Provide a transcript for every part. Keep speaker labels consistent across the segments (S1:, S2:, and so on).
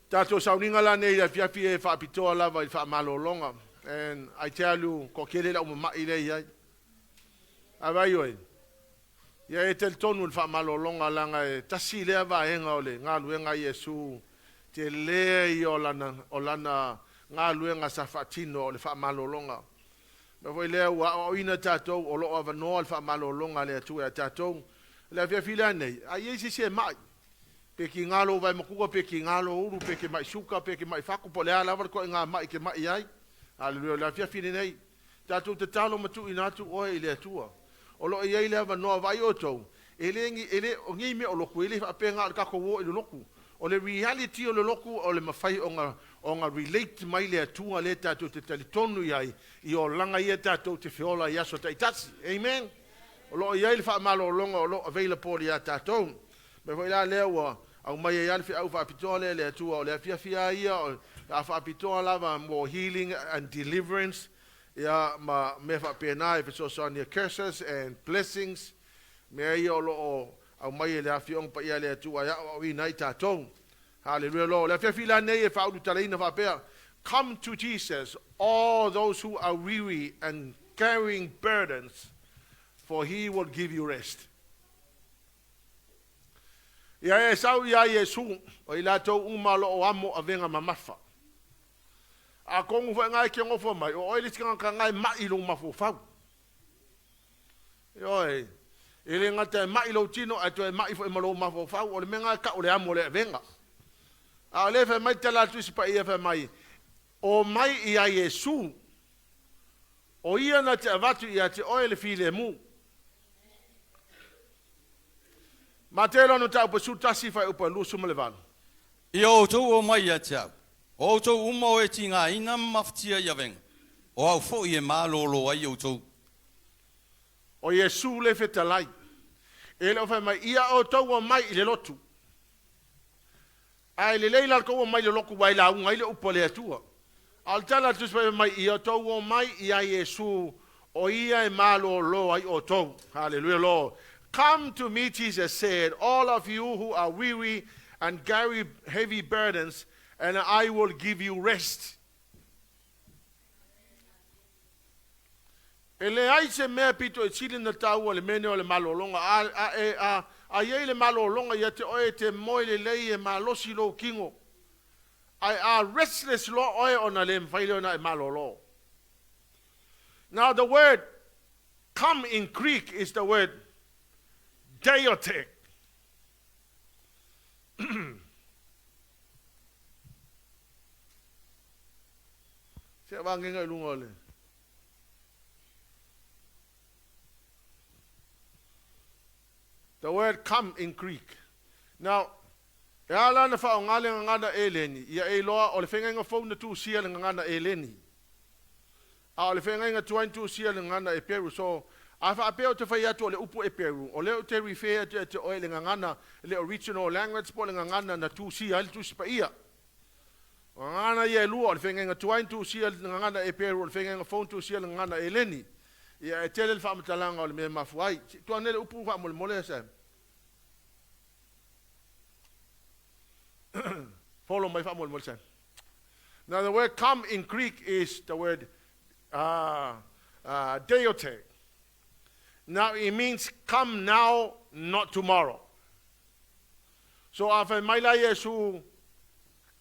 S1: Tato sauninga la nei a fiafi e whaapitoa lava I whaamalolonga. And I tell you, ko kere la umamai le iai. Awai oi. Ia e tel tonu whaamalolonga langa e tasi lea vaenga ole. Ngā luenga Iesu. Te lea I o lana ngā luenga sa whaatino o le whaamalolonga. Ma foi lea ua o ina tātou o loo avanoa le whaamalolonga lea tu e tātou. Lea fiafi lea nei. A iesi se mai. Peki ngalo vai makua peki ngalo uru peki mai suka peki mai faku po lea lava ko ngā mai ke mai ai. Halleluiah la fia fini nei. Tatu te talo matu inatu o e le tua. O lo ia ile va no vai oto. Ele o ngi me o loku ele fa penga ka ko wo ile loku. O le reality o le loku o le mafai o nga relate mai le tua le tatu te talitonu ai I o langa ia tatu te fiola ia so taitasi. Amen. O lo ia ile fa malo longa o lo available ia tatu. Me foi la lewa au mai ia fi au fa pitole le tua o le fia ia o fa pitole lava more healing and deliverance ia ma me fa pena if so on your curses and blessings me ia o lo au mai le fi on pa ia le tua ia o ina tatou hallelujah lo le fia nei fa u talina fa pe come to Jesus all those who are weary and carrying burdens for he will give you rest. Ia e sau ia Iesu o I latou umalo o amo a venga mamafa. A kongu fa ngai ke ngofo mai o ele tika ka ngai mai lo mafo fau. Oi. Ele ngata mai lo tino ato e mai fo e malo mafo fau o le menga ka o le amo le venga. A le fa mai tala tu sipa ia fa mai. O mai ia Iesu. O ia na te avatu ia te oile file mu. Matelo no tau pasu tasi fai upa lusu malevano.
S2: Ia o tau o mai a tau. O tau umau e tinga ina maftia ia venga. O au fo I e malolo ai o tau.
S1: O Iesu le fetalai. Ele o fai mai ia o tau o mai I le lotu. Ai le leila ko o mai le loku wai la unga I le upa le atua. Al tala tus fai mai ia o tau o mai ia Iesu o ia e malolo ai o tau. Halleluiah Lord. Come to me, Jesus said, all of you who are weary and carry heavy burdens, and I will give you rest. Ele ai se mea pito e chile na tau o le mene o le malolonga. A ye le malolonga ia te oe te moe le lei e malosi lo kingo. A restless lo oe ona le mwhaile ona e malolo. Now the word come in Greek is the word DEIUTE. Se vange ngai lunga le. The word come in Greek. Now, e ala na fa ngale ngana eleni, ia e loa o le fenga nga phone na tu sia le ngana eleni. A o le fenga nga tuain tu sia le ngana e peru so a fa apeo te fai atu o le upu e peru. O leo te refer te oe le ngangana, le original language po le ngangana na tu sia, le tu sipa ia. O ngangana ia e lua, o le whenga inga tuain tu sia le ngangana e peru, o le whenga inga phone tu sia le ngangana e leni. Ia e tele le whaamatalanga o le mea mafuai. Tua nele upu wha mole mole sa. Follow my wha mole mole sa. Now the word come in Greek is the word DEIUTE. Now it means come now, not tomorrow. So after my Yesu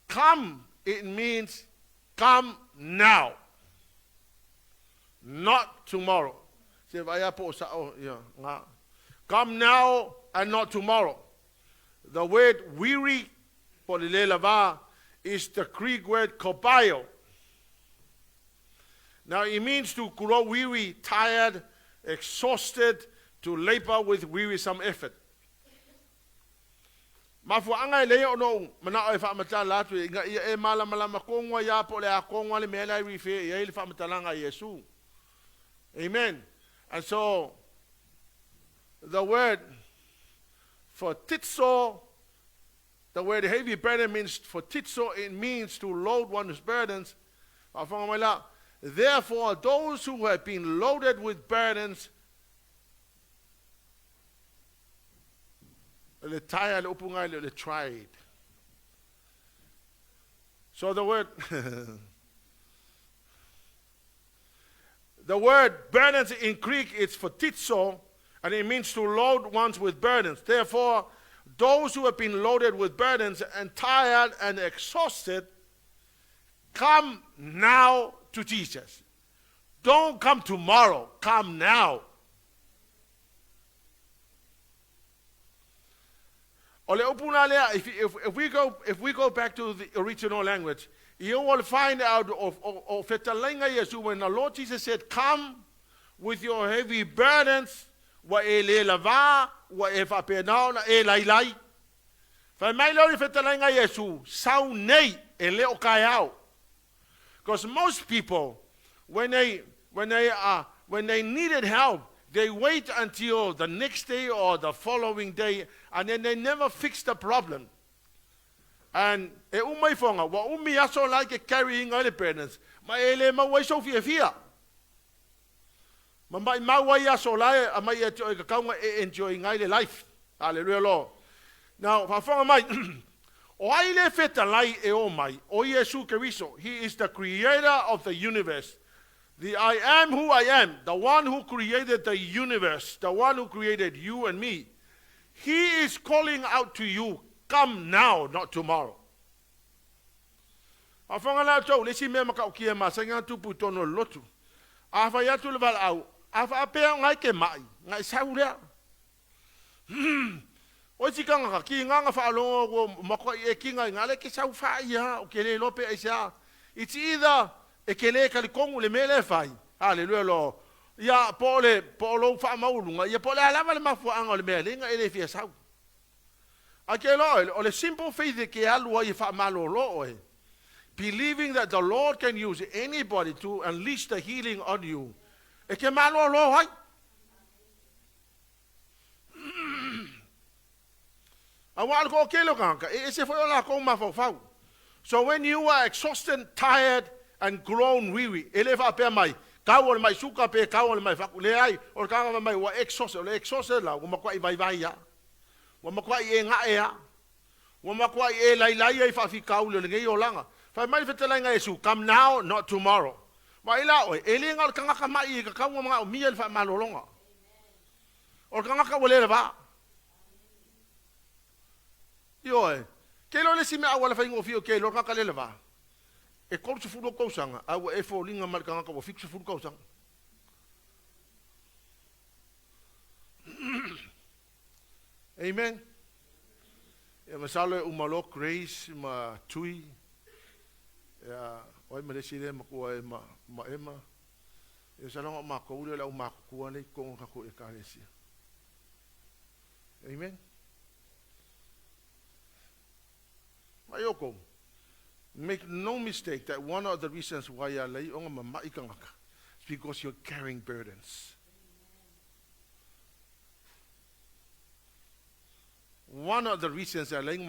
S1: come, it means come now, not tomorrow. Come now and not tomorrow. The word weary is the Greek word KOPIAW. Now it means to grow weary, tired, exhausted, to labor with wearisome effort. Mafuanga e leo no mana o fa mata latu e mala kongwa ya po le akongwa le mela rife e le fa matalanga Yesu. Amen. And so the word for-tid-zo, the word heavy burden means for-tid-zo, it means to load one's burdens. Therefore, those who have been loaded with burdens, le tired, le tried. So the word, the word burdens in Greek is for-tid-zo, and it means to load ones with burdens. Therefore, those who have been loaded with burdens and tired and exhausted, come now to Jesus. Don't come tomorrow, come now. If we go back to the original language, you will find out when the Lord Jesus said, come with your heavy burdens, because most people, when they needed help, they wait until the next day or the following day, and then they never fix the problem. And carrying other burdens. Enjoying life. Hallelujah, Lord. Now, he is the creator of the universe. The I am who I am, the one who created the universe, the one who created you and me. He is calling out to you, come now, not tomorrow. It's either hallelujah, Lord. Ya polo fa maulunga ya pole alava le mafu anga le melinga ele fia sau. Akelo o le simple faith ke alua I fa malolo e. Believing that the Lord can use anybody to unleash the healing on you. E ke malolo hai. Awal ko kelo kanka e se foi la ko ma fau. So when you are exhausted, tired and grown weary, eleva pe mai. Kawol mai suka pe kawol mai fakuleai or kanga mai wa exhausted la wa makwai vai ya wa makwai e nga ya wa makwai e lai e fa fi kaule le ngai olanga fa mai fetela nga Yesu, come now not tomorrow. Wa ila o elinga kanga ka mai ka kawa mga miel fa malolonga or kanga ka wole ba yo e kelo le sime awala fa ngofio kelo kanga le ba e kortse fudo kousanga au e fo linga markanga ko fikse fudo kousanga. Amen. E masalo umalo grace ma tui ya oi ma desire ma ko ma ema e salonga ma ko ule la ma ko ne ko ka ko e kanesi. Amen. Mayoko, make no mistake that one of the reasons why you are late is because you're carrying burdens. One of the reasons I like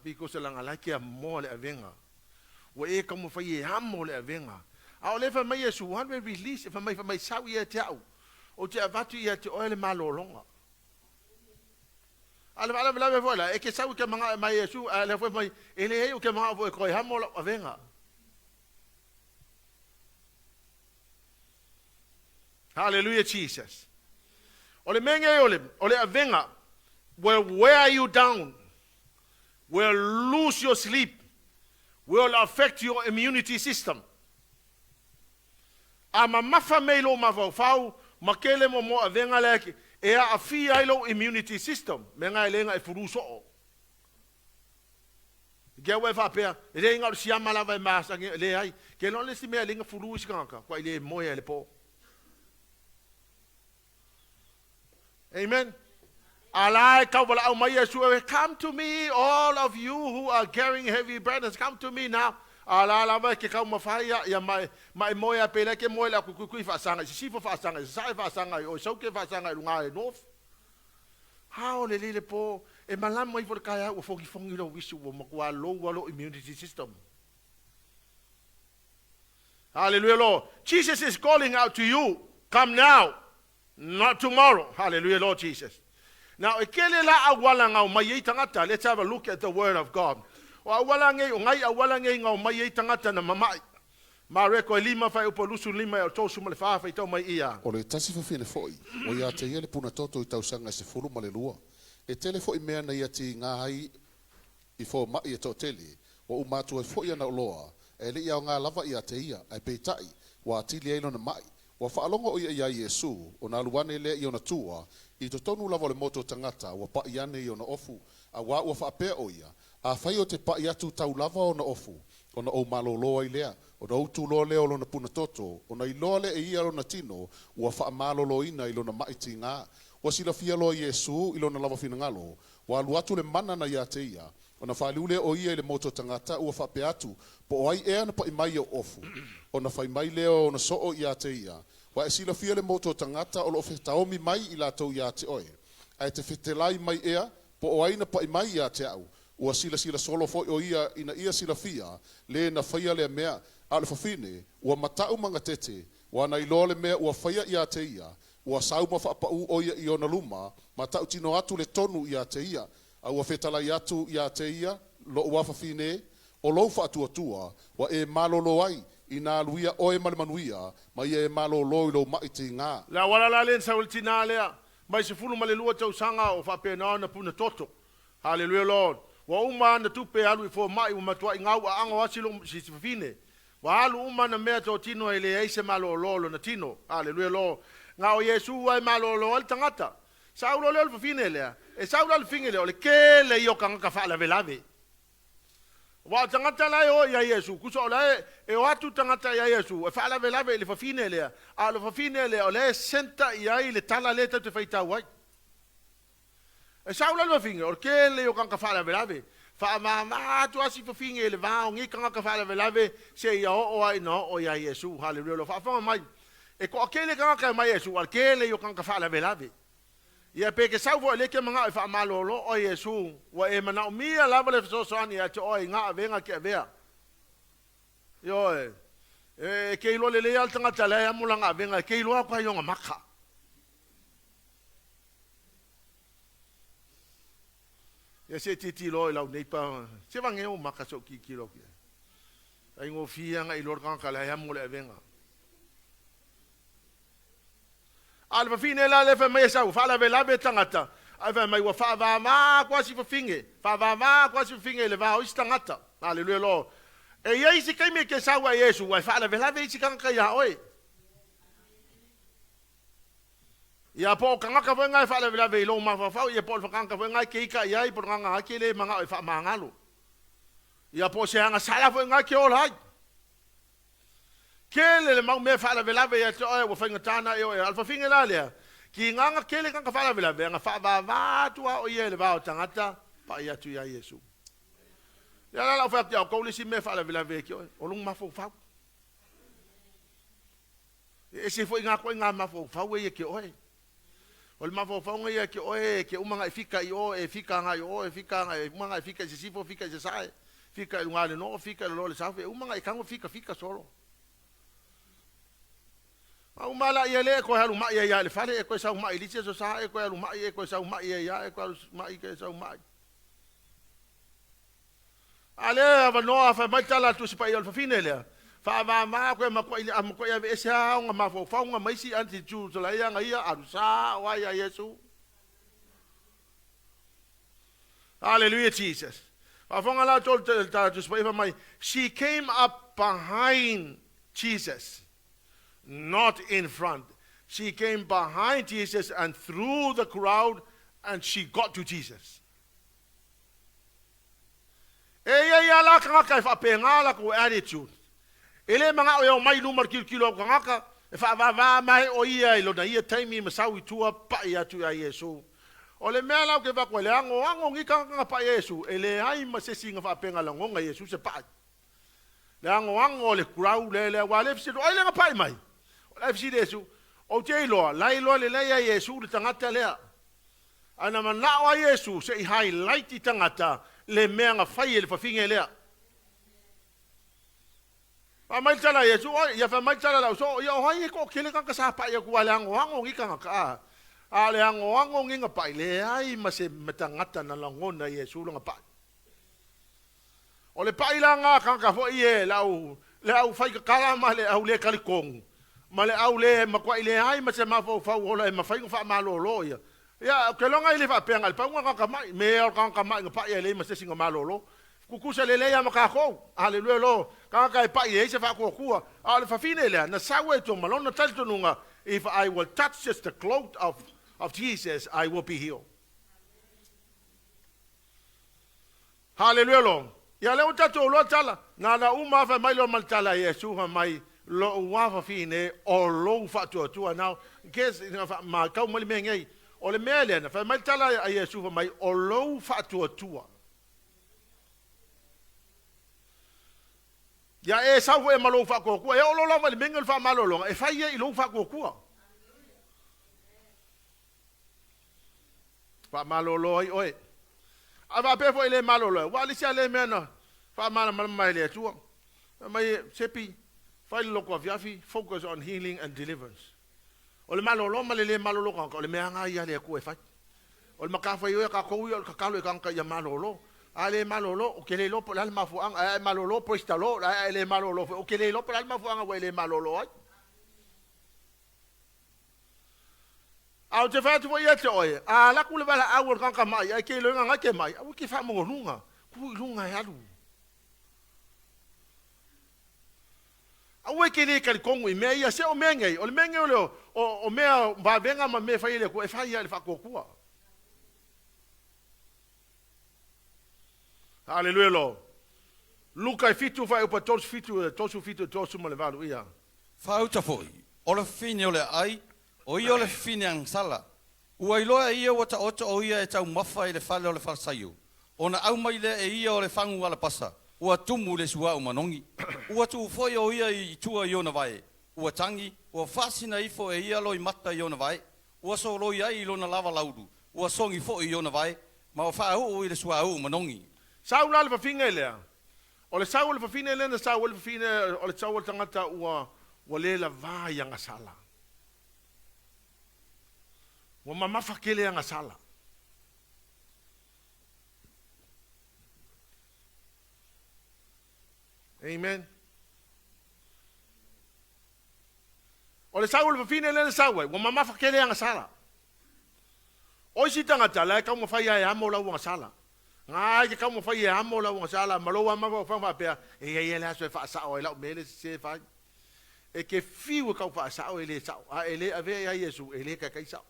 S1: because I like you more than avenga. We come for ye ham more than avenga. I'll never make you one way release if I make my sawi at you or to avatu yet to oil malo longer. Ala la voila e ke sau ke manga mai Yesu ala foi mai ele e o ke manga foi ko ha mo avenga. Hallelujah, Jesus. Ole menge ole avenga will wear you down, will lose your sleep, will affect your immunity system. Ama mafa melo mavau makele mo avenga leke e a fia ilo immunity system menga elenga e furuso ge we fa pe e nga si amala vai masa le ai ke non le si me elenga furusi kanka kwa ile moya le po. Amen. Alai ka wala au mai Yesu, come to me all of you who are carrying heavy burdens, come to me now. Ala la va ke ka ma fa ya mai moya pele ke moya ku fa sanga si fa sanga sa fa sanga o so ke fa sanga lunga e no how le po e malam mai for kaya o fogi fongi lo wisu o makwa lo immunity system. Hallelujah, Lord. Jesus is calling out to you, come now, not tomorrow. Hallelujah, Lord Jesus. Now let's have a look at the word of God. O awala ngai o ngai awala ngai ngau mai e tangata na mamai. Mareko e lima fai upo lusu lima e o tosu ma le whaafa i tau mai ia.
S3: O le tasi whawhine foi, o ia te ia le puna toto i tau sanga se furu ma le lua. E tele foi mea na ia ti ngā hai i fo mai e tō tele, o umatu e foi ana uloa, e le ia o ngā lava ia te ia, ai peitai, wa atili eino na mai, wa whaalonga o ia Yesu, o nā luane le i ona tua, i to tonu lava le moto tangata, wa pa iane i ona ofu, a wa ua whaapea o ia, a whai o te pa iatu tau lava o na ofu, o na o maloloa i lea, o na utu loa leo lo na puna toto, o na iloa le e ia lo na tino, ua wha malolo ina i lo na maiti ngā, wa sila fia loa Yesu i lo na lava fina ngalo, wa aluatu le mana na ia te ia, o na whaaliule o ia i le moto tangata, ua whape atu, po o ai ea na pa imai o ofu, o na whai mai leo o na soo ia te ia, wa e sila fia le moto tangata, o lo whetaomi mai i la tau ia te oe, ai te whetelai mai ea, po o ai na pa imai ia te au, ua sila solo foi o ia ina ia sila fia, le na whaia le mea, ale fafine, ua matau manga tete, ua na iloa le mea ua whaia ia te ia, ua sauma whaapau o ia i ona luma, matau tino atu le tonu ia te ia, a ua whetalai atu ia te ia, lo ua fafine, o lou whaatua, wa e malolo ai, i nā luia o e malemanuia, ma ia e malolo i lo maiti ngā.
S1: La wala la len sa ultina lea, mai se fulu malelua tau sanga o whapena na puna toto. Halleluiah Lord. Wa uma na tupe alu i fo mai u matua i ngau a anga wasilo si fine. Wa alu uma na mea tō tino e le eise malolo na tino. Halleluiah Lord. Nga o Yesu ai malolo al tangata. Saulo leo fine lea. E saulo al finge leo le ke le io kanga ka fala velave. Wa tangata la o ya Yesu. Kuso la e o atu tangata ya Yesu. E fala velave le fine lea. A le fine lea le senta ia i le tala le te faita wai. E saulo al finge o ke le io kanga fala velave. Fa mama tu asi fa finge le va ngi kanga ka fala velave se ia o ai no o ya Yesu. Halleluiah. Fa fa mai. E ko akele kanga ka mai Yesu al ke le io kanga fala velave. Ia pe ke sauvo le ke manga e fa malolo o Yesu wa e mana o mia lava le so ani a te o nga venga ke vea. Yo e ke ilo le al tanga tala ya mulanga venga ke ilo kwa yo nga maka. Ya se titi lo la nei pa se va ngeo maka so ki kilo ki. Ai ngo fia nga ilo ka la ya mule venga. Alfa fine la le fa mai sa fa la vela be tangata ai fa mai wa fa va ma quasi fa finge fa va ma quasi finge le va o tangata haleluya lo e ye si kai me ke sa wa Yesu wa fa la vela be si kan ka ya oi ya po kan ka venga fa la vela be lo ma fa ye po fa kan ka venga ke ka ya i po nga ke le manga fa mangalo ya po se nga sala venga ke ol hai kele le mau me fala velave ya to o fainga tana e o alfa finga la le ki nganga kele kan ka fala velave nga fa va tu o ye le va o tangata pa ya tu ya Yesu ya la fa ya ko le si me fala velave ki o lung ma fo fa e se foi nga ko nga ma fo fa we ki o le ma fo fa nga ki o ke uma nga fika i o e fika nga i o e fika nga uma nga fika se si fo fika se sai fika nga le no fika lo le sa fe uma nga kango fika solo. Au mala ia le ko halu mai ia le fale e ko sa mai li se so sa e ko halu mai e ko sa mai ia e ko mai ke sa mai ale ava no fa mai tala tu se pa ia fa fine le fa va ma ko ma ko ia e sa nga ma fo fa nga mai si anti ju so la ia nga ia aru sa wa ia Yesu Hallelujah Jesus fa fonga la tol ta tu se pa mai she came up behind Jesus. Not in front. She came behind Jesus and through the crowd and she got to Jesus. Ya la kanga fa penga ko attitude. Ele manga o mai lumar kilo kanga fa va mai o ia lo na ia taimi masawi tua pa ia tu ya Yesu. Ole mea la ke va ko le ango ngi kanga pa Yesu. Ele ai masesi nga fa penga la ngonga Yesu se pa. Le ango le crowd le wale fsi o le nga pa mai. Ai fsi Yesu o te lo le ya Yesu le tangata le ana mana o Yesu se highlight I tangata le mea nga fai le fa finge le pa mai tala Yesu ya fa mai tala la so ya hai ko kile ka sa pa ya ku ala ngo ngi ka ka ale ngo ngi nga pa le ai ma se metangata na langona Yesu nga pa O le pailanga kanga fo ie le au fai kala ma le au le kalikongu. Ma le au le makwa ile ai ma se mafo fa ola e mafai fa malolo ia. Ia ke longa ile fa penga le paunga kanga mai me o kanga mai nga pa ia le ma se singa malolo. Kukusa le le ama ka ko. Halleluia lo. Kanga e pa ia se fa ko kua. Ale fa fine le na sawe to malona talto nunga. If I will touch just the cloak of Jesus, I will be healed. Halleluia lo. Ya le utato lo tala. Na la uma fa mai lo mal tala Yesu fa mai lo wa fa fine o lo fa tu now. Guess ma ka mo le mengai. O le mele na fa mai tala Yesu fa mai o lo fa tu. Ya e sa e malo fa ko e o lo la le mengel fa malo lo e fa ye lo fa ko fa malo lo oi ava pe fo ile malo lo wa li sia le mena fa mana mai le tu mai sepi fa lo ko viafi focus on healing and deliverance o le malo lo le malo lo ko le meanga ia le ku e fa o le maka fa yo ka ko yo ka lo ka ya malo lo ale malolo o ke le lo po alma fuang ai malolo po istalo ale malolo o ke le lo po alma fuang wa le malolo au te fatu wa yete oe a la ku le bala au kan ka mai ai ke lo nga ke mai au ki fa mo lunga ku lunga ya lu au ke le ka kongu i me ia se o menge o le menge o me ba venga ma me fa ile ku e fa ia le fa ko ku Halleluia lo. Luka fitu fa upa tosu fitu malevalu ia.
S2: Fa uta foi. O le fine o le ai, o i o le fine ang sala. Ua iloa ia wata oto o ia e tau mafa i le fale o le falsaio. Ona au mai le e ia o le fangu ala pasa. Ua tumu le sua o manongi. Ua tu foi o ia i tua i ona vai. Ua tangi, ua fasina ifo e ia lo i mata i ona vai. Ua so lo ia i lona lava laudu. Ua songi fo i ona vai. Ma o fa o i le sua o manongi.
S1: Saula le fafinga lea. O le saula le fafinga lea na saula le fafinga o le saula tangata ua le la vai anga sala. Ua mamafa kele anga sala. Amen. O le saula le fafinga lea na saula ua mamafa kele anga sala. O si tangata la ka mo fai ai amo la ua sala. Ngai ke kamo fai amo la wa sala malo wa ma fa pe e la so fa sa o la mele se fa e ke fiu ka fa sa o ele sa a ele ave ya Yesu ele ka kai sa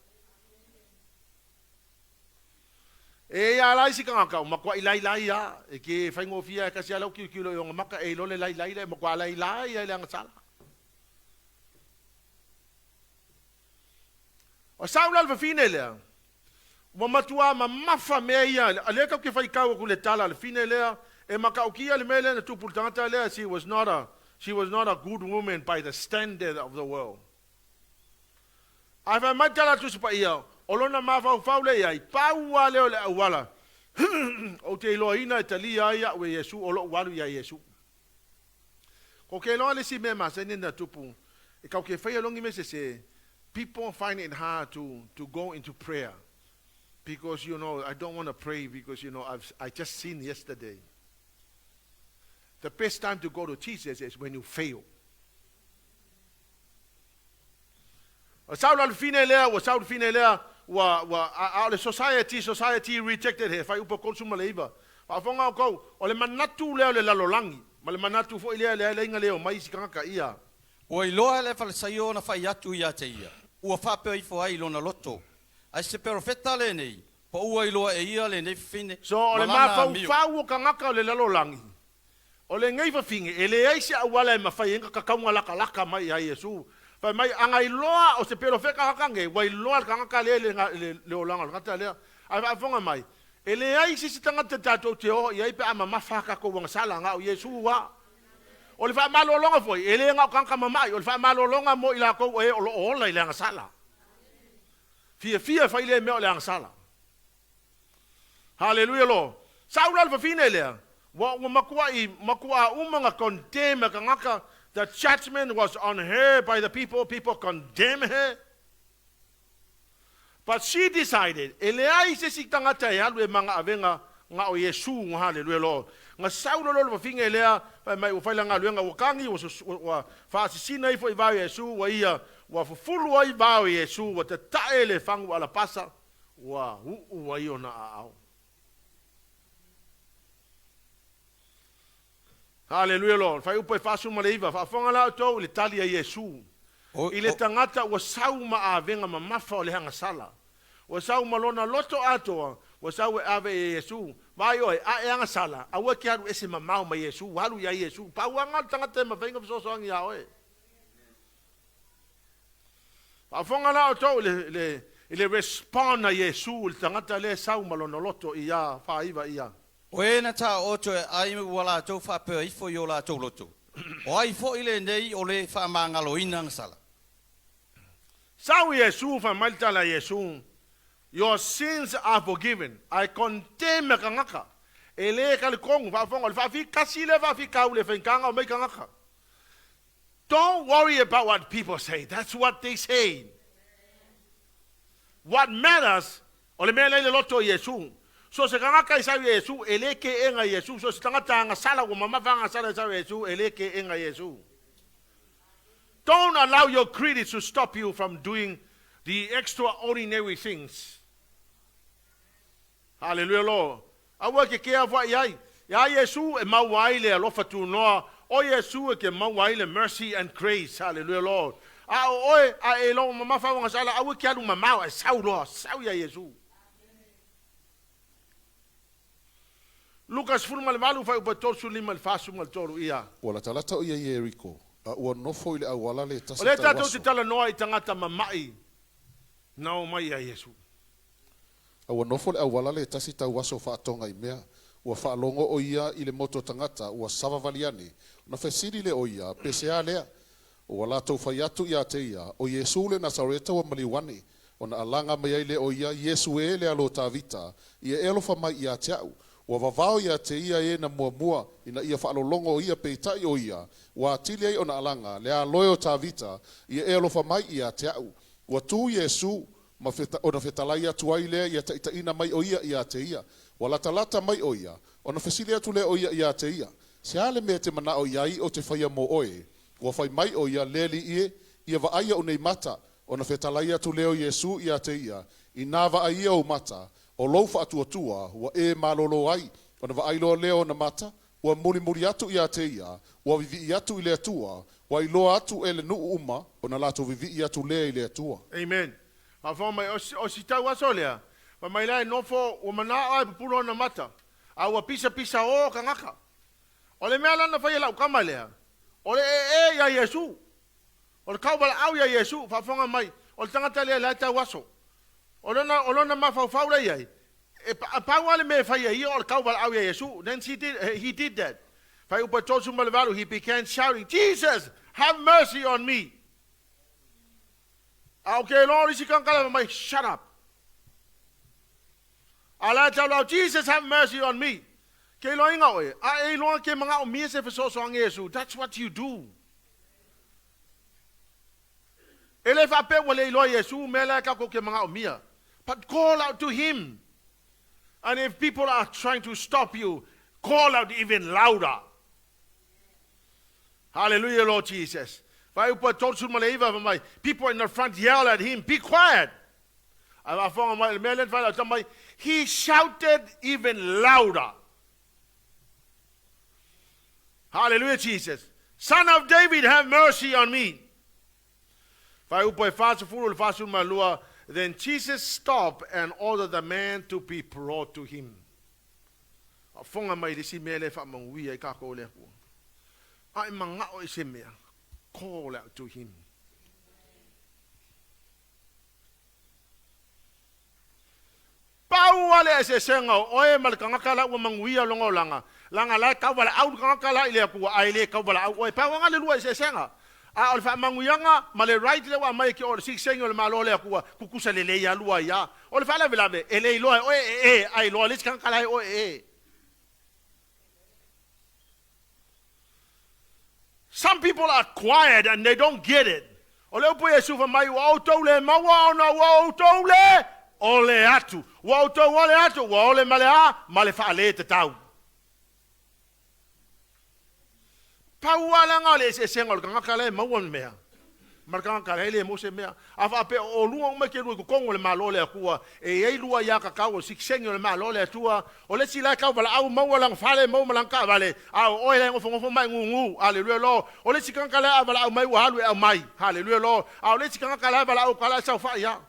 S1: e ya la si ka ma kwa ilai ya e ke fa ngo fia ka sia la ki lo yo ma ka e lo le lai le ma kwa lai ya le sala o saula le fine le wa matua ma mafa me ia ale ka ke fai ka ku le tala le fine le e makaukia le mele na tupu tangata le she was not a good woman by the standard of the world. Ai mai tala tu pa ia olona ma fa le ia paua le le awala o te loina italia ia we Yesu o lo walu ia Yesu ko ke lo le si me ma se na tupu e ka ke fai longi me se people find it hard to go into prayer. Because, I don't want to pray because, I just seen yesterday. The best time to go to Jesus is when you fail. Society rejected her. Fai upa konsuma leiva. Pa fonga ko o le manatu leo le lalolangi. Ma le manatu fo ile le inga leo mai sikanga ia.
S2: O iloa le falsaio na fai atu ia te ia. Ua fape i fo ai lona loto. Ai se profeta le nei, po ua iloa e ia le nei fine.
S1: So o le mafau ka ngaka o le lalolangi. O le ngai fa finge, ele ai se awala e mafai enga kakaunga laka mai ai Yesu. Fa mai anga iloa o se profeta hakange, wa iloa ka ngaka le olanga kata le. Ai fonga mai. Ele ai se tangata tatou te o ia pe ama mafaka ko wanga sala nga o Yesu wa. O le fa malolonga foi, ele nga kanka mamai, o le fa malolonga mo ila ko e o la ila nga sala. Fia fa ile me o le sala. Halleluia lo. Saula le fine le. Wa makua umanga condemn ka ngaka. The judgment was on her by the people. People condemn her. But she decided, ele ai se si tangata e alu e manga avenga nga o Yesu, hallelujah lo. nga sau lo lo finga lea fa mai o faila nga luenga o kangi o fa sina ifo i va Yesu wa ia wa fulu ai va Yesu wa te taele fangu ala pasa wa wa io na au. Halleluiah Lord. Fai upo e fasu maleiva fa fonga la to le tali a Yesu. Ile tangata wa sau ma avenga ma mafa o le hanga sala. Wa sau malona loto atoa wa sau ave Yesu. Vai oi a hanga sala. A wa kia ese mamau ma Yesu, walu ya Yesu. Pa wanga tangata ma venga so so ngia oi. Fa fonga la to le respond a Yesu le tangata le sau malona loto ia fa iva ia.
S2: O e na tā oto e ai me wala tau whapea ifo i o la tau loto. O ai fo ile nei o le whamangalo ina ngasala.
S1: Sau Yesu fa maltala Yesu. Your sins are forgiven. I condemn me kangaka. Ele kal kong fa fonga fa fi kasile fa fi kaule fa kanga o me kangaka. Don't worry about what people say. That's what they say. What matters o le mele le loto Yesu. So se kangaka isa Yesu eleke enga Yesu so se tangata nga sala ko mama fanga sala isa Yesu eleke enga Yesu. Don't allow your critics to stop you from doing the extraordinary things. Hallelujah Lord. Awa ke kia wa yai. Ya Yesu e mawaile alofa tu noa. O Yesu e ke mawaile mercy and grace. Hallelujah Lord. A oi a elo mama fanga sala awa ke alu mama e sau lo sau ya Yesu. Lucas fulma le malu fa upa torsu lima le fasu mal toru ia.
S3: Wala talata o ia Yeriko. Ua nofo ile awala le tasa
S1: O le tatou te tala noa I tangata mamai. Nao mai a Yesu.
S3: Ua nofo le awala le tasi tau waso whaatonga I mea. Ua whaalongo o ia I le moto tangata. Ua savavaliane. Na whesiri le o ia. Pesea lea. Ua latou whaiatu ia te ia. O Yesu le Nasareta wa maliwane. O na alanga mai le o ia. Yesu e le alo tavita. Ia elo whamai ia te au. Wa vavao ia te ia e na mua ina ia whaalolongo ia peitai o ia. Wa atili ai o na alanga, lea loyo ta vita, ia e alofa mai ia te au. Wa tu Yesu, o na whetalai atu ai lea ia ta ina mai o ia te ia. Wa latalata mai o ia, o na whesili atu lea o ia te ia. Se ale mea te mana o iai o te whaia mo oe. Wa whai mai o ia leli ia va aia o nei mata, o na whetalai atu lea o Yesu ia te ia. Ina va aia o mata, o loufa atua wa e malolo ai o na vaailo leo na mata wa muri atu ia te ia wa vivi atu ile atua wa ilo atu ele nu uma o na lato vivi atu le ile atua.
S1: Amen. A forma o si tau asolea ma mai lai nofo o mana ai pulo na mata a wa pisa o kangaka o le mea lana fai lau kamalea o le ya Yesu o le kaubala au ya Yesu fa fonga mai o le tangata le lai tau aso Olona mafau le ia. E pauale me fai ia o kauval au ia Yesu. Then he did that. Fai upa tosu malvalu he began shouting, Jesus, have mercy on me. Okay, Lord, isi kankala mai shut up. Ala tau Jesus, have mercy on me. Ke lo inga oe. A e lo ke mga o mie se feso so ang Yesu. That's what you do. Ele fa pe wale lo Yesu mela ka ko ke mga o mia. But call out to him. And if people are trying to stop you, call out even louder. Hallelujah, Lord Jesus. People in the front yell at him, be quiet. He shouted even louder. Hallelujah, Jesus. Son of David, have mercy on me. Then Jesus stopped and ordered the man to be brought to him. Call out to him. Pauale se senga oe malkangakala wa manguia longo langa la kawala au kangakala ile ku aile kawala au oe pa ngale lua se senga a ol fa manguianga male right le wa mai ki or six sengo le malole ku kukusa le ya lua ya ol fa la velabe ele lo oe ai lo le kangakala oe. Some people are quiet and they don't get it. Ole po Yesu fa mai wa tole mawa na wa tole ole atu. Wa to ole atu wa ole malea male fa le te tau. whauala ngā le se senga o kanga kala e mauan mea. Markanga kala hele mo se mea. Afa pe o lunga o make lu ko kongo le malo le kua e ei lua ya ka kawo siksengo le malo le tua o le sila ka wala au mauala fale mo malanka vale au o le ngofo mai ngungu haleluya lo o le sikanga kala wala au mai wa halu au mai haleluya lo au le sikanga kala wala au kala sa fa ya.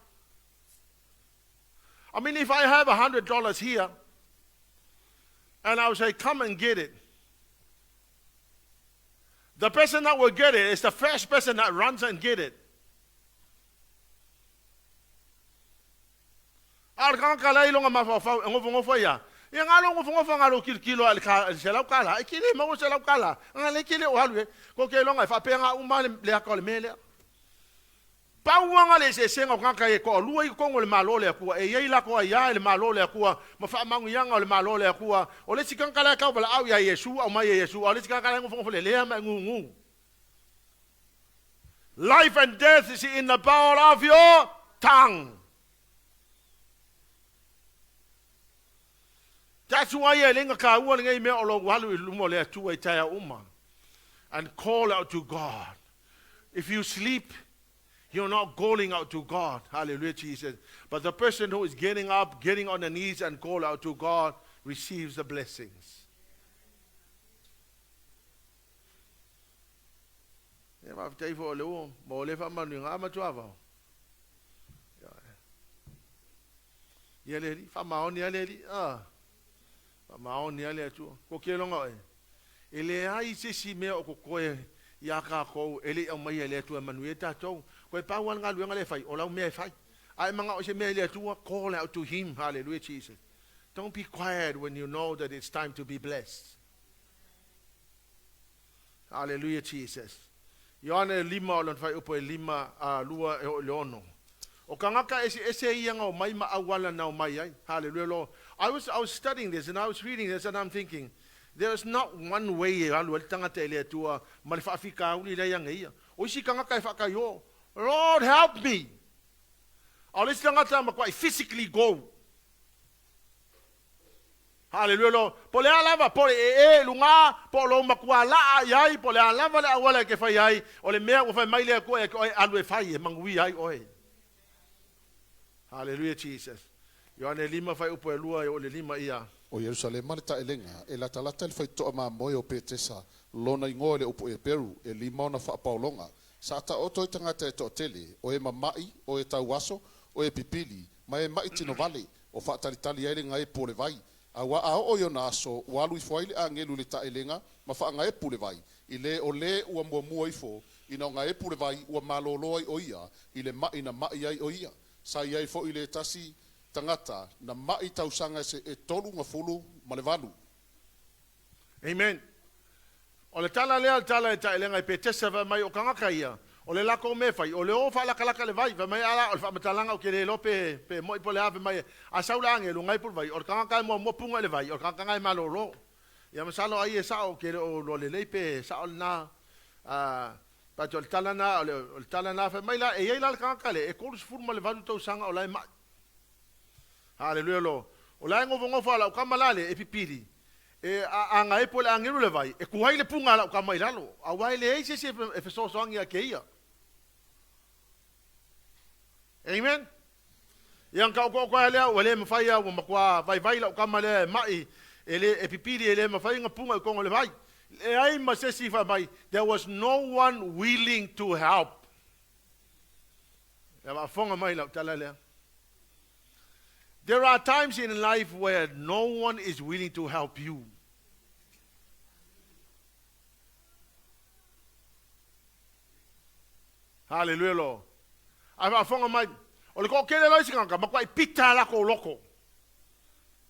S1: I mean, if I have $100 here, and I would say, come and get it, the person that will get it is the first person that runs and get it. Al kan kala ilonga mafafa ngofo ya. Yang alo ngofo ngalo kilo al selau kala. Ikile mo selau kala. Ngale kile o halwe. Ko ke longa fa pe nga uma le akole mele. Pauanga le se senga kanga e ko lua I kongo le malo le kua e yei la ko ya le malo le kua ma fa mangu yanga le malo le kua o le sikanga la ka bala au ya Yesu au mai Yesu o le sikanga la ngofo le le ma ngungu. Life and death is in the power of your tongue. That's why you linga ka ua linga I me o lo walu lumo le tu e taya uma and call out to God. If you sleep, you're not calling out to God. Hallelujah, Jesus. But the person who is getting up, getting on the knees and call out to God receives the blessings. E va tei fo le o, mo le fa manu nga ma tuava. Ya le ri, fa maoni ya le ri. Fa maoni ya le tu. Ko ke longa e. Ele ai se si me o ko koe ya ka ko ele o mai le tu manu e tatou. Ko pa wan nga luenga le fai, o lau me fai. Ai manga o se me le tu call out to him. Hallelujah, Jesus. Don't be quiet when you know that it's time to be blessed. Hallelujah, Jesus. Yoane lima o lon fai upo e lima lua e o leono. O kangaka ese ianga o mai ma awala na o mai ai. Hallelujah, Lord. I was studying this and I was reading this and I'm thinking, there's not one way alu tangata ele tua malifa afika uli le yang ia. O si kangaka e fakayo. Lord, help me. O le tangata ma kwai physically go. Hallelujah, Lord. Pole alava pole lunga polo makua la yai pole alava le awala ke fai ai o le mea o fai mai le ko e alu e fai e mangui ai oi. Hallelujah, Jesus. Yoane lima fai upo e lua o le lima ia.
S3: O Jerusalem male ta elenga e la talata le fai toa ma moe o petesa lona ingoa le upo e Peru e lima ona fa paulonga sa ta oto tangata e totele o e mamai o e tauaso o e pipili ma e mai tino vale o fa talitali ele ngai pole vai awa a o yo naso walu ifoile angelu le ta elenga ma fa ngai pole vai ile o le ua mua ifo ina ngai pole vai ua maloloi o ia ile mai na mai ai o ia sa ia ifo ile tasi tangata na mai tausanga se e tolu ngafulu malevalu.
S1: Amen. O le tala lea tala e ta elenga I petesa va mai o kangaka ia. O le lako me fai. O le o fa laka le vai. Va mai ala o fa matalanga o kere lope pe mo ipo le ave mai. A saula ange lungai pul vai. O kangaka mo punga le vai. O kangaka malo ro. Ia masalo ai e sao kere o lo le leipe sao na pa o tala na o tala na fa mai la e ia la kangaka le e kurus furma le valu tau sanga o lai mai. Hallelujah, Lord. O lai ngofo ala o kamalale e pipili. E a ngai pole angiru le vai. E kuhai le punga ala o kamai lalo. A wai le eise se e feso soangi a keia. Amen. Yang kau ko lea o le mafai a o makua vai la o kamale mai ele e pipili ele mafai nga punga o kongo le vai. E ai masesi fa mai. There was no one willing to help. Ya fonga mai la tala lea. There are times in life where no one is willing to help you. Hallelujah, Lord. Ai fonga mai. O le ko kele lai sikanga makwai pita la ko loko.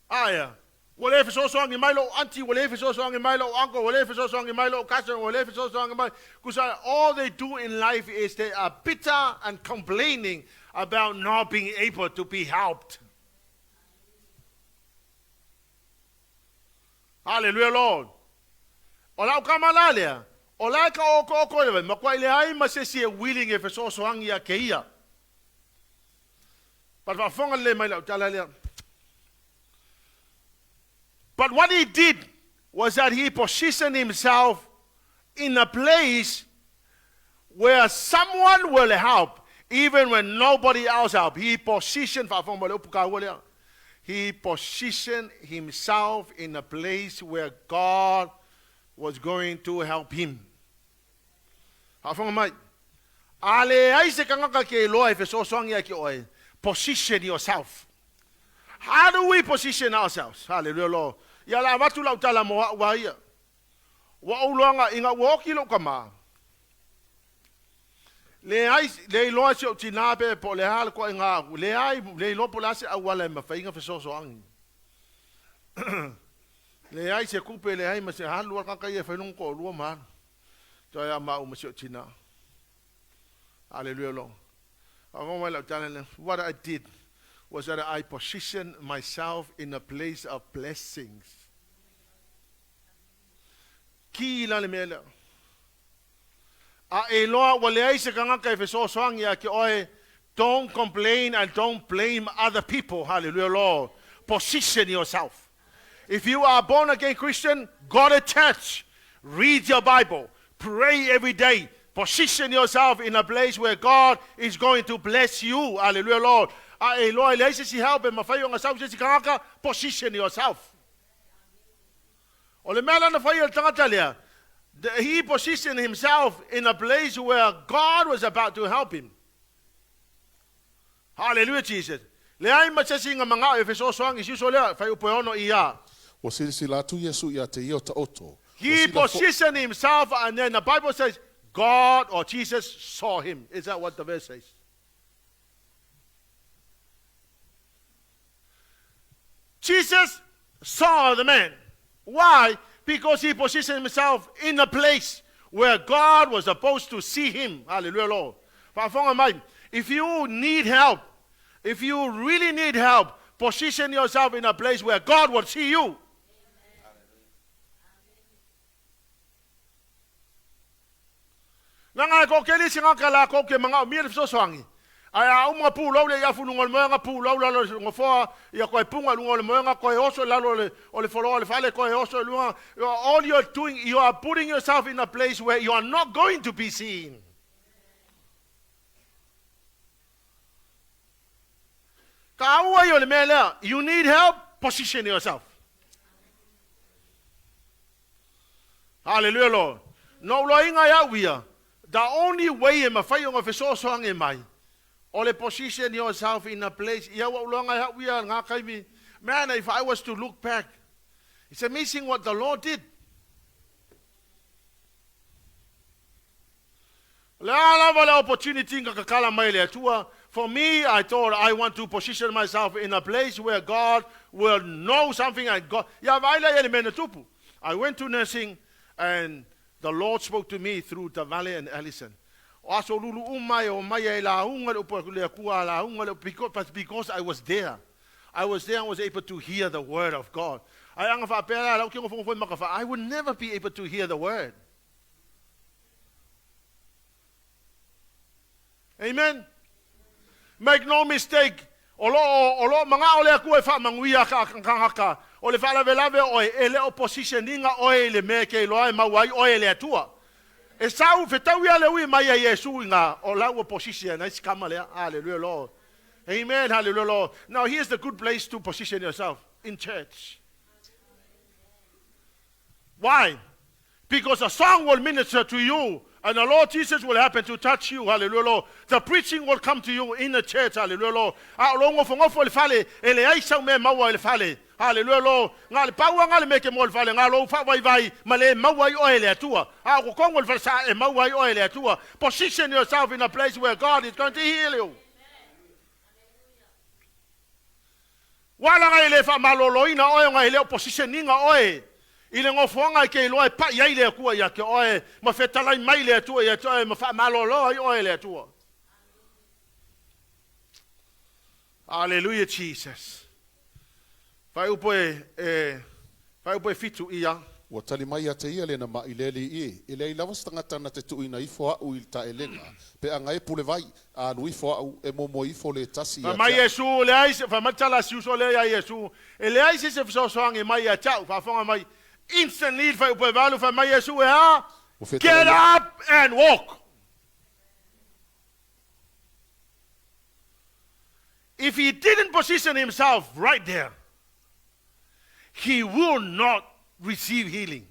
S1: Aya. Wole fe so soangi mai lo auntie, wole fe so soangi mai lo uncle, wole fe so soangi mai lo cousin, wole fe so soangi mai. Because all they do in life is they are bitter and complaining about not being able to be helped. Hallelujah, Lord. Ola o kamalale. Ola ka o le makwai le ai masesi e willing e feso soangi a keia. But fonga le mai la tala. But what he did was that he positioned himself in a place where someone will help, even when nobody else help. He positioned himself in a place where God was going to help him. Position yourself. How do we position ourselves? Hallelujah, Lord. Yala watu la utala mo wa ia. Wa ulonga inga woki lo kama. Le ai le lo se tinabe po le hal ko inga le ai le lo polase awala ma fainga fe so ang. Le ai se kupe le ai ma se hal lo ka kai fe nung ko lo ma. To ya ma o se tina. Hallelujah, Lord. What I did was that I positioned myself in a place of blessings. Kila le mele. A eloa wale ai se kanga kai fe so soang ya ki oe, don't complain and don't blame other people. Hallelujah, Lord. Position yourself. If you are a born again Christian, go to church, read your Bible, pray every day. Position yourself in a place where God is going to bless you. Hallelujah, Lord. Position yourself. He positioned himself in a place where God was about to help him. Hallelujah, Jesus. He positioned himself, and then the Bible says, God or Jesus saw him. Is that what the verse says? Jesus saw the man. Why? Because he positioned himself in a place where God was supposed to see him. Hallelujah, Lord. If you need help, if you really need help, position yourself in a place where God will see you. Nanga ko keli singa kala ko ke mga umir so swangi. Aya uma pulo le ya funu ngol mga pulo la lo ngofo ya ko punga ngol mga ko oso la lo le folo le fale ko oso lu. All you're doing, you are putting yourself in a place where you are not going to be seen. Ka uwa yo le mele, you need help, position yourself. Hallelujah, Lord. No lo inga ya wiya. The only way in my fire of so song in my only position yourself in a place. Man, if I was to look back, it's amazing what the Lord did. For me, I thought I want to position myself in a place where God will know something. And God, I went to nursing, and the Lord spoke to me through Tavale and Allison. Because I was there. I was able to hear the word of God. I would never be able to hear the word. Amen. Make no mistake. Olo mga ole aku e fa manguia ka ole fa la velave o ele opposition ninga o ele meke lo ai mawai o ele atua e sau fetau ya le wi mai Yesu nga o la opposition is kamale. Hallelujah, Lord. Amen. Hallelujah, Lord. Now here's the good place to position yourself, in church. Why? Because a song will minister to you, and the Lord Jesus will happen to touch you. Hallelujah, Lord. The preaching will come to you in the church. Hallelujah, Lord. Hallelujah, Lord. Ngal pawa ngal meke mol fale ngalo fa vai male mawai oil atua. Ko kongol fa sa e mawai oil atua. Position yourself in a place where God is going to heal you. Wala ngai fa malolo ina oil ngai le position ninga oil. Ile ngofonga ke lo pa ya ile ku ya ke oe ma fetala mai le tu ya to ma fa malolo oe le tu. Hallelujah, Jesus. Fai upoe fitu ia.
S3: Wa tali mai ate ia le na ma ileli ile lava stangata na te tu ina ifo au il ta elenga pe anga e pule vai a lui fo au e momo ifo le tasi ya.
S1: Ma Yesu le ai fa matala si so le ya Yesu. Ele ai se so so ange mai ya chau fa fonga mai instantly fa upoe valu fa mai Yesu ha Get up and walk. If he didn't position himself right there, he will not receive healing.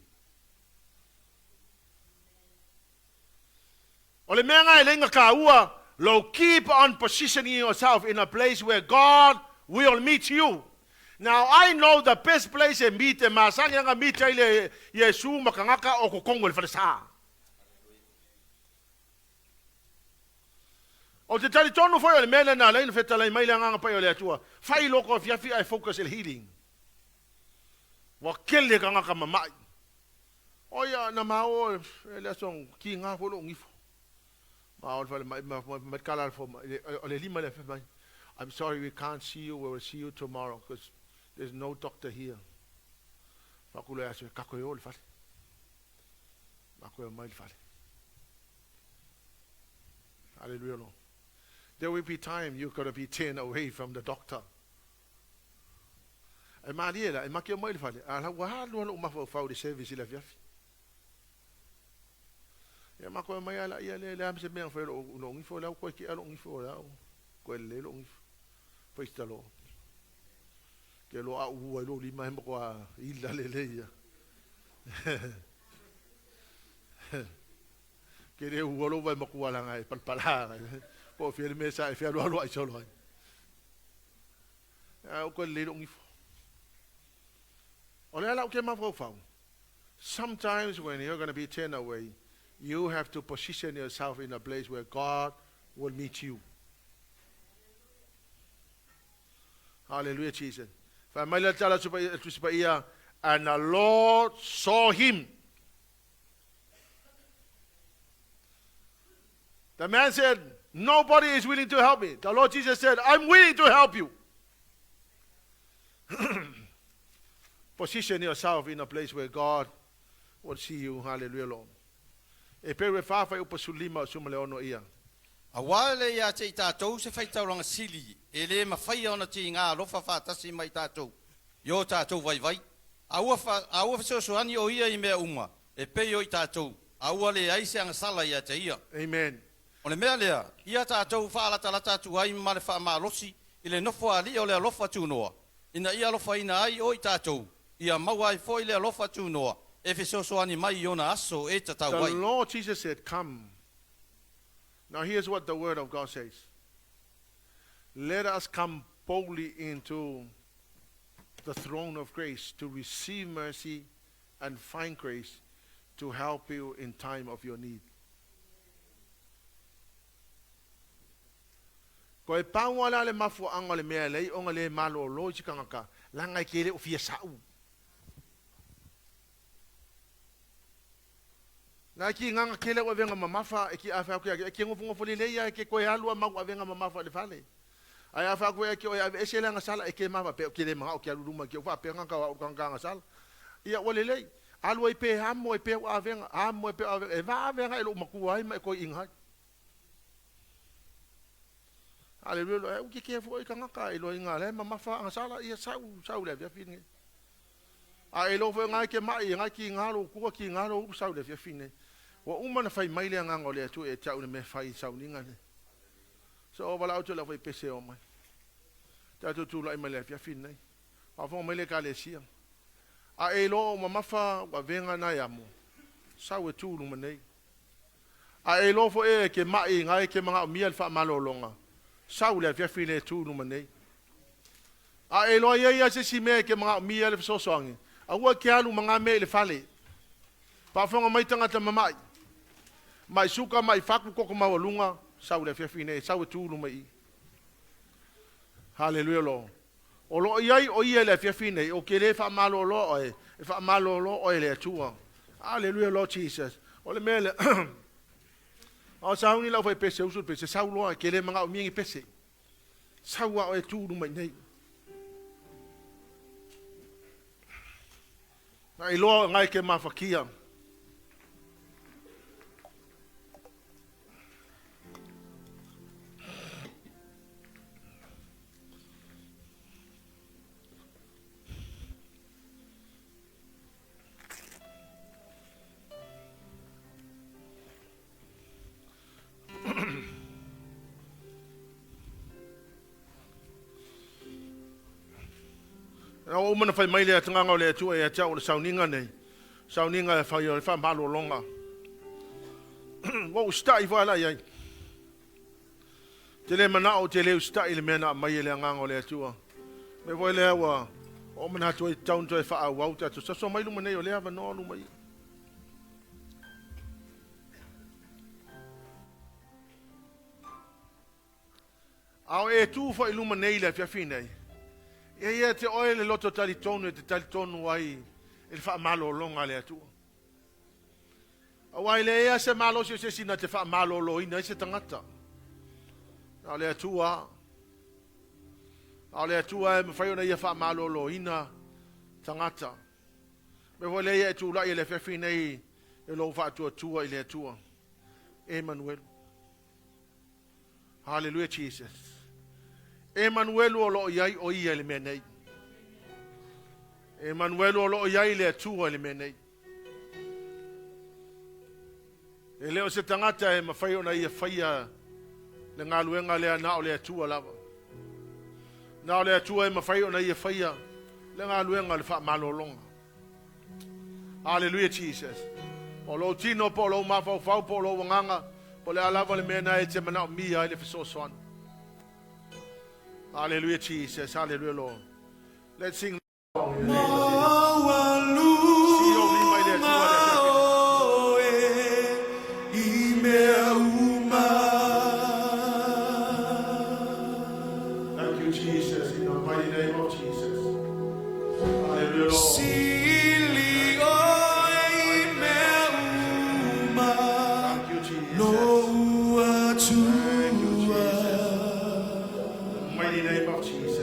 S1: Keep on positioning yourself in a place where God will meet you. Now I know the best place to meet him. Meet Yesu makangaka o kokongol farsa. O te tali tonu foi o mele na lein fetala mai langa pa yo le tua. Fai loko of yafi I focus on healing. Wa kelle kanga ka mama. O ya na mao le song ki nga fo lo ngifo. Ma ma kala fo o le lima le fe. I'm sorry we can't see you. We will see you tomorrow because there's no doctor here. Makule ya se kakoyo le fale. Makoyo mai le fale. Hallelujah. There will be time you're going to be taken away from the doctor. E mariela, e makio mai le fale. Ala wa lo lo mafo fa de service la fiafi. E mako mai ala ia le am se me fa lo ngifo la ko ki alo ngifo la ko le lo ngifo. Fa istalo. Ke lo a u lo li mai ko illa le le ia. Ke re u lo va mo la ngai palpala. Po fiel mesa e fiel lo ai solo. Ko le lo ngifo. Sometimes when you're going to be taken away, you have to position yourself in a place where God will meet you. Hallelujah, Jesus. And the Lord saw him. The man said, nobody is willing to help me. The Lord Jesus said, I'm willing to help you. Position yourself in a place where God will see you. Hallelujah, Lord. E pere fafa upa sulima sumaleono ia.
S2: Awale ya te tātou se whaitauranga sili. E le mawhai ona te ngā rofa whātasi mai tātou. Yo tātou vai vai. Aua whasosoani o ia I mea uma. E peo I tātou. Aua le aise anga sala ia te ia.
S1: Amen.
S2: O le mea lea. Ia tātou whaalata la tātou ai ma le whaamarosi. I le nofo ali o le alofa tūnoa. Ina ia alofa ina ai o I tātou. Ia maua I foi le alofa tūnoa. E whesosoani mai iona aso e tatau
S1: The
S2: wai.
S1: Lord Jesus said, come. Now here's what the word of God says. Let us come boldly into the throne of grace to receive mercy and find grace to help you in time of your need. Ko e pāwala le mafu anga le mea lei onga le malo lo chikangaka langa kere o fia sau. Na ki nganga kele wa venga mamafa e ki afa ko e ki ngofungo le ya ke ko ya lua ma wa venga mamafa le fale. Ai afa ko e ki o ya e sela nga sala e ke mama pe ki le ma o ki alu ma ki fa pe nga ka nga sala. Ia wale le alu I pe hamo e pe wa venga hamo e pe e va venga e lo maku ai ma ko inga. Halleluiah. O ki ke fo I ka nga ka e lo inga le mamafa nga sala ia sau le via fine. A e lo fo nga ke mai nga ki ngalo ku ki ngalo sau le via fine. Wa uma na fai mai le nganga o le atu e tau ne me fai sauninga ne. So o wala auto la fai pese o mai. Tatu tu la mai le fia fin nei. A fo mai le ka le sia. A e lo mamafa wa venga na ya mo. Sau e tu lu nei. A e lo fo e ke mai nga e ke manga miel fa malolonga. Sau le fia fin e tu lu nei. A e lo ia se si me ke manga miel so soangi. A wa ke alu manga me le fale. Pa fonga mai tanga ta mamai. Mai suka mai faku koko mawalunga sau le fefine sau tulu mai. Hallelujah lo. O lo iai o ia le fefine o kele fa malo lo e fa malo lo o le tua. Hallelujah Lord Jesus. O le mele. O sau ni la foi pese usul pese sau lo kele manga o mingi pese. Sau o e tulu mai nei. Ai lo ngai ke mafakia. O mana fai mai le tanga le tu e tau le sauninga nei. Sauninga fai o fa malo longa. Wo sta I fa la ia. Te le mana o te le sta I le mena mai le nganga le tu. Me voi le wa o mana tu tau tu fa au au tu so mai lu nei o le ava no lu mai. Au e tu fa iluma nei le fia finei. Ia te oe le loto talitonu e te talitonu ai e le wha malo longa le atua. Awai le ea se malo se sina te wha malo lo ina e se tangata. Au le atua. Au le atua e mawhai ona ia wha malo lo ina tangata. Me voi le ea e tu lai e le fia finei e lo wha atua I le atua. Emmanuel. Halleluiah Jesus. Emmanuel o lo iai o ia le menei. Emmanuel o lo iai le atua le menei. E leo se tangata e mawhai ona ia whaia le ngā luenga lea na o le atua lava. Na o le atua e mawhai ona ia whaia le ngā luenga le wha malolonga. Halleluiah Jesus. O lo tino po lo mawhau whau po lo wanganga po le alava le mena e te mana o mia I le fisosoan. Hallelujah, Jesus. Hallelujah, Lord. Let's sing. Thank you, Jesus. In the mighty name of Jesus. Hallelujah, Lord. Thank you, Jesus. Name of Jesus.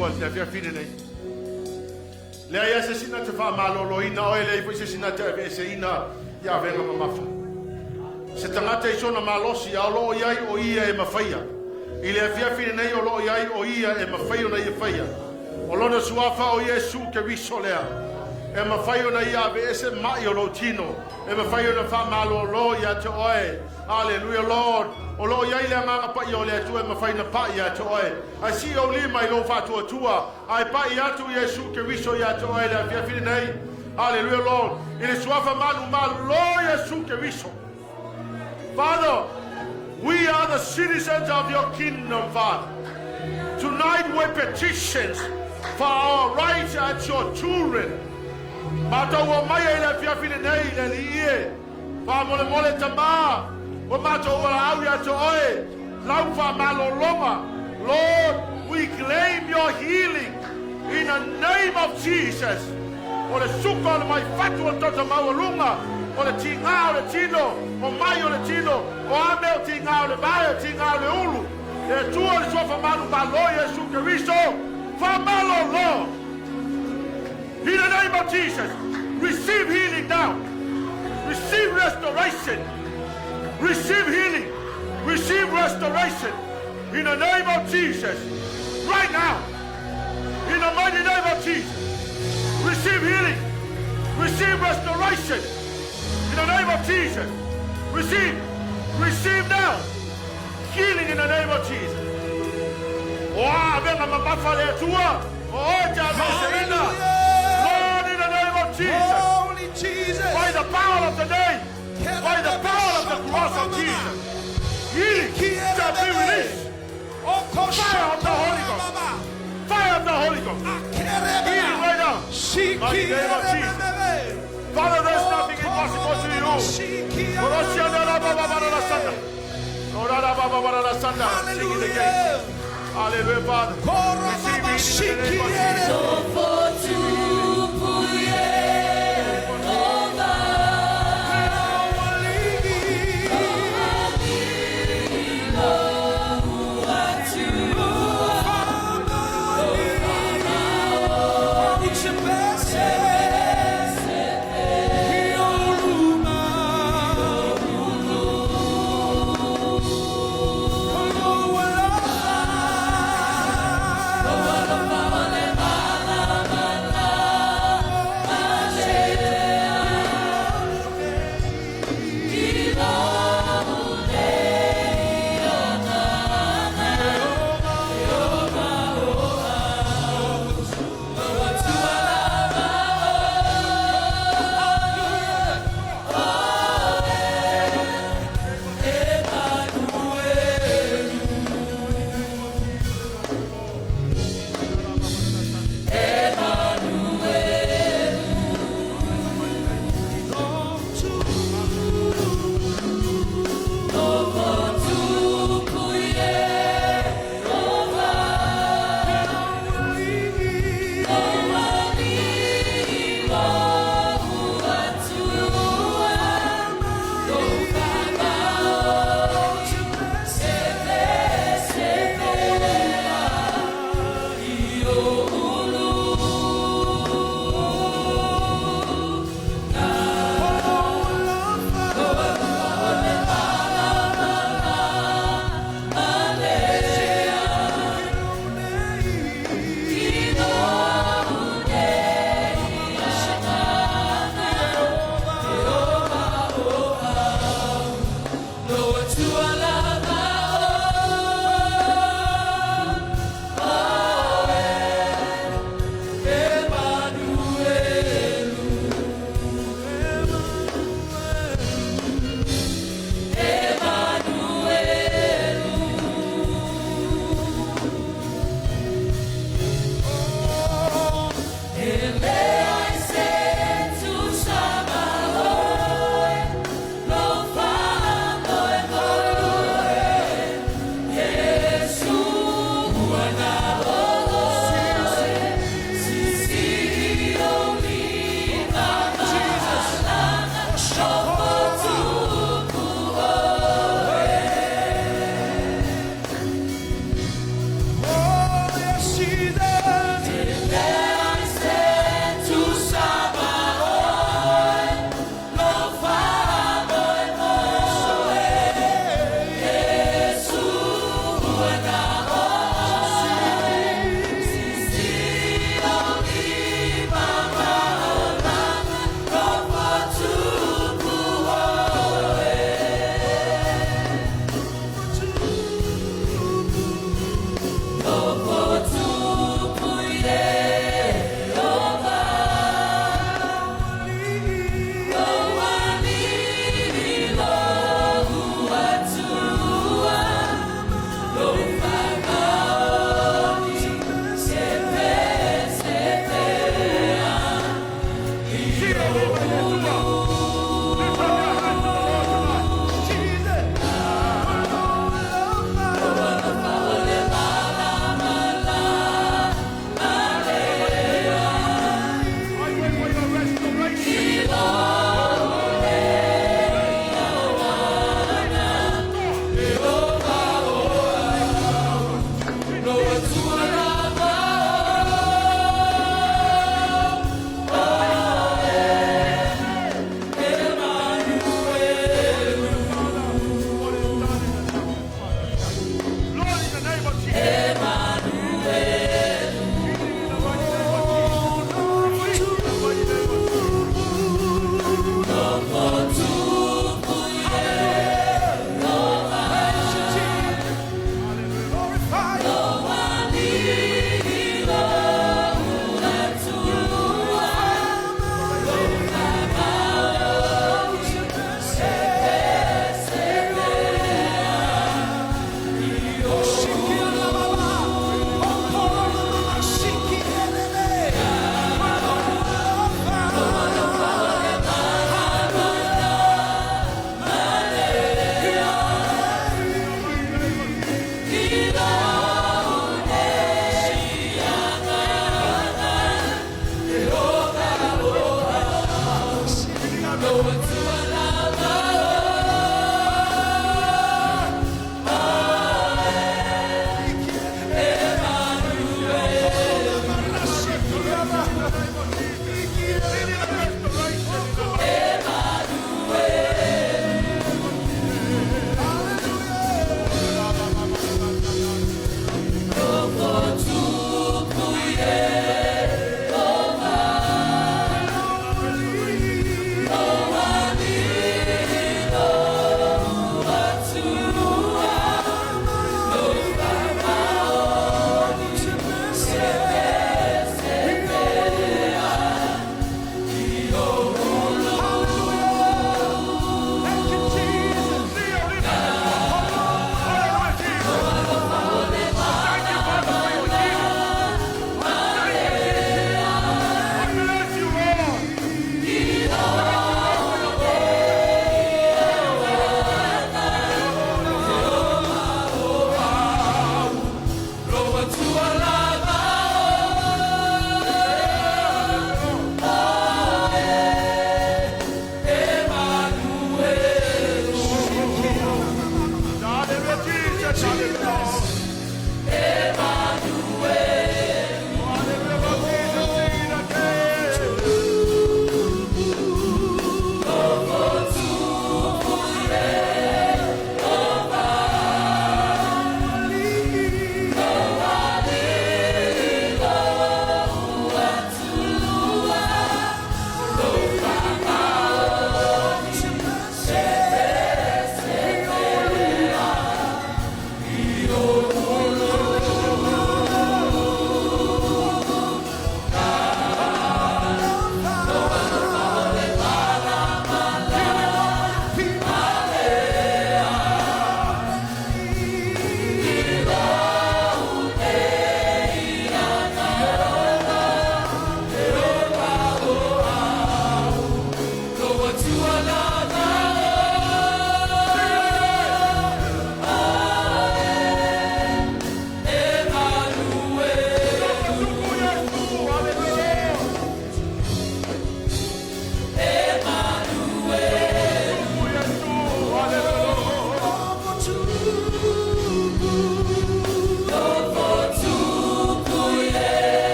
S1: tua le fia fine nei. Le ia se sina te fa malolo ina o le foi se sina te se ina ya venga mamafa. Se tangata I sona malosi a lo iai o ia e mafaya. I le fia fine nei o lo iai o ia e mafaya na ia faya. O lona suafa o Yesu ke viso lea. E mafaya na ia ve ese mai o lo tino. E mafaya na fa malolo ia te oe. Hallelujah, Lord. O lo iai le nganga pa I o le atu e mafaya na pa ia te oe. I see o lima I lo fatua tua. Ai pa ia tu Yesu ke viso ia te oe le fia fine nei. Hallelujah, Lord. I le suafa manu malo Yesu ke viso. Father, we are the citizens of your kingdom, Father. Tonight we petitions for our rights as your children. Mata wa mai ele fia fine nei le ie. Fa mole mole tama. Wa mata wa au ya to oe. Lau fa maloloma. Lord, we claim your healing in the name of Jesus. O le suka le mai fatu o tota mawalunga. O le tinga o le tino. O mai o le tino. O ame o tinga o le vai o tinga o le ulu. Le tua le sofa manu malo Yesu Kristo. Fa malolo. In the name of Jesus, receive healing now. Receive restoration. Receive healing. Receive restoration. In the name of Jesus. Right now. In the mighty name of Jesus. Receive healing. Receive restoration. In the name of Jesus. Receive. Receive now. Healing in the name of Jesus. Oh, venga mamá le tua. Oh, ya me Jesus.
S4: Holy Jesus.
S1: By the power of the name, by the power of the cross of Jesus, healing shall be released. Fire of the Holy Ghost. Fire of the Holy Ghost. Healing right now. By the name of Jesus. Father, there's nothing impossible to you. Sing it again. Hallelujah, Father. Receive healing in the name of Jesus.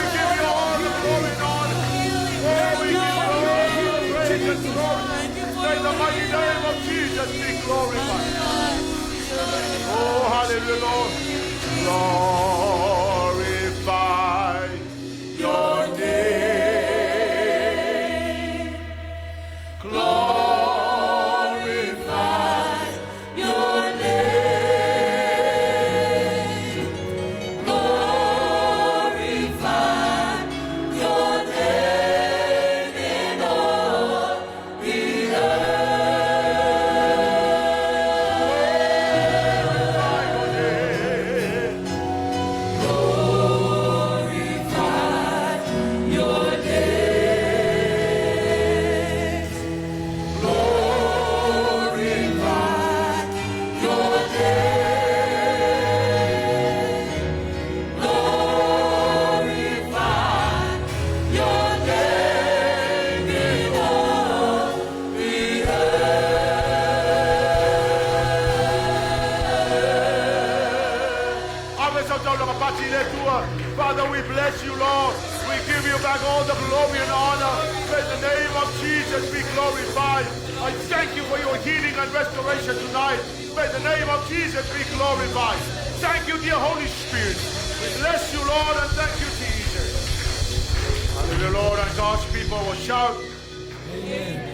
S1: we give you all the glory and honor. Oh, we give you all the praise and glory. May the mighty name of Jesus be glorified. Oh, hallelujah, Lord. Glorify your name. Glorify your name. Glorify your name in all the Father, we bless you, Lord. We give you back all the glory and honor. May the name of Jesus be glorified. I thank you for your healing and restoration tonight. May the name of Jesus be glorified. Thank you, dear Holy Spirit. We bless you, Lord, and thank you, Jesus. Hallelujah, Lord, and God's people will shout. Amen.